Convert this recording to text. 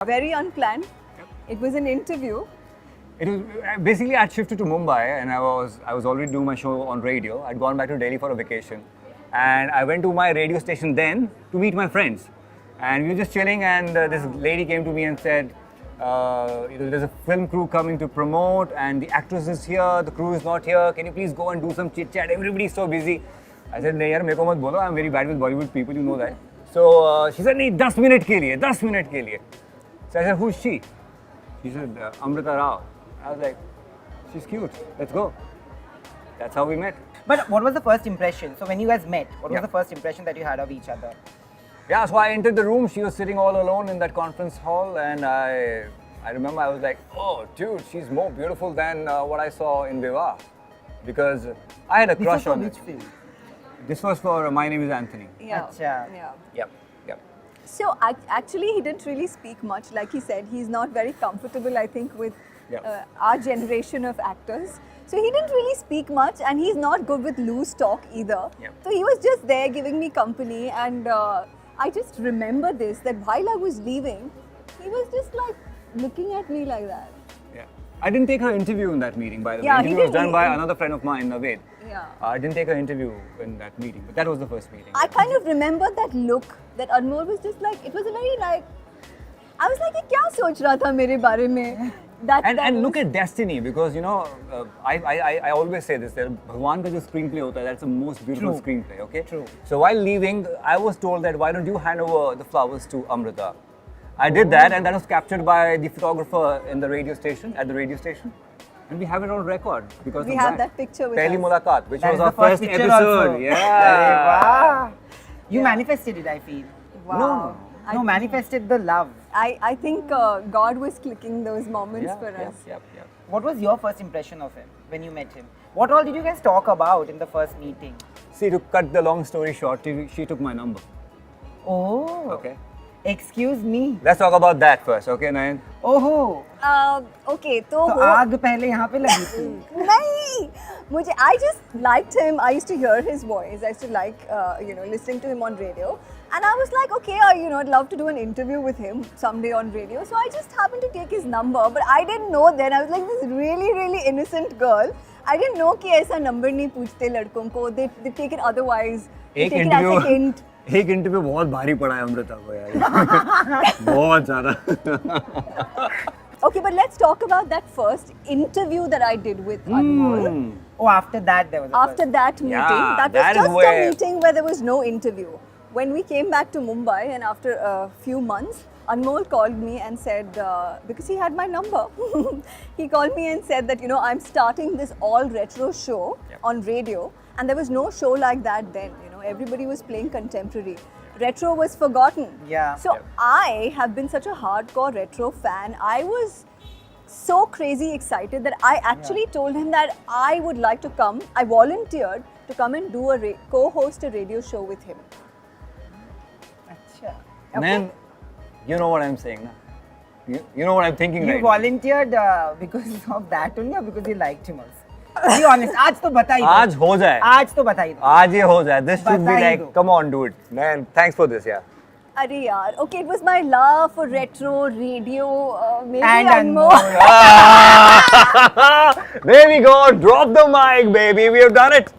Very unplanned. It was an interview. It was basically I'd shifted to Mumbai and I was already doing my show on radio. I'd gone back to Delhi for a vacation, and I went to my radio station then to meet my friends. And we were just chilling, and this lady came to me and said, "There's a film crew coming to promote, and the actress is here. The crew is not here. Can you please go and do some chit chat? Everybody's so busy." I said, "नहीं यार मेरे को मत बोलो. I'm very bad with Bollywood people. You know that." So she said, "नहीं 10 minute के लिए, 10 minute के लिए." So I said, "Who's she?" She said, "Amrita Rao." I was like, "She's cute. Let's go." That's how we met. But what was the first impression? So when you guys met, what was Yeah. the first impression that you had of each other? Yeah, so I entered the room. She was sitting all alone in that conference hall, and I remember I was like, "Oh, dude, she's more beautiful than what I saw in Vivah," because I had a crush on which her. film? This was for My Name is Anthony. Yeah. Acha. Yeah. Yep, yep. So actually, he didn't really speak much. Like he said, he's not very comfortable, I think, with Yeah. our generation of actors. So he didn't really speak much, and he's not good with loose talk either. Yeah. So he was just there giving me company, and I just remember this, that while I was leaving, he was just like looking at me like that. Yeah. I didn't take her interview in that meeting, by the way. Yeah, The he interview was did. done by another friend of mine, Naved. Yeah. I didn't take her interview in that meeting, but that was the first meeting. I kind of remember that look, that Anmol was just like, it was a very like, I was like, ये क्या सोच रहा था मेरे बारे में? And look at destiny, because you know, I always say this, that Bhagwan ka jo screenplay hota hai, that's the most beautiful True. screenplay, okay? True. So while leaving, I was told that why don't you hand over the flowers to Amrita? I did that, and that was captured by the photographer in the radio station, at the radio station. And we have it on record because We of have that picture with Pehli us. Mulaqat, which That was is our the first first picture episode. also. Yeah. Wow. You Yeah. manifested it, I feel. Wow. No, manifested the love. I think God was clicking those moments Yeah, for yep, us. yep, yep. What was your first impression of him when you met him? What all did you guys talk about in the first meeting? See, to cut the long story short, she took my number. Oh. Okay. Excuse me. Let's talk about that first, okay, Nayan? Oh. Okay, तो तो वो आग पहले यहाँ पे लगी थी. नहीं मुझे I just liked him. I used to hear his voice. I used to like listening to him on radio, and I was like, okay, I'd love to do an interview with him someday on radio. So I just happened to take his number, but I didn't know then. I was like this really really innocent girl. I didn't know कि ऐसा number नहीं पूछते लड़कों को. They take it otherwise. They एक take it as a interview hint. एक interview बहुत भारी पड़ा है अमृता को यार बहुत ज़्यादा. Okay, but let's talk about that first interview that I did with Anmol. Oh, after that there was a After first. that meeting, Yeah, that that was is just where- a meeting where there was no interview. When we came back to Mumbai, and after a few months, Anmol called me and said, because he had my number, he called me and said that, I'm starting this all retro show on radio, and there was no show like that then. Everybody was playing contemporary. Retro was forgotten. Yeah. So I have been such a hardcore retro fan. I was so crazy excited that I actually told him that I would like to come. I volunteered to come and do co-host a radio show with him. अच्छा. Man, you know what I'm saying na? You know what I'm thinking You right now. volunteered because of that only or because you liked him also? Be honest. आज तो बता ही दो. आज हो जाए. आज तो बता ही दो. आज ये हो जाए. This should be बता ही like, दो. come on dude. Man, thanks for this, yeah. Arey yaar. Okay, it was my love for retro radio. Maybe And Anmol. Anmol. There we go. Drop the mic, baby. We have done it.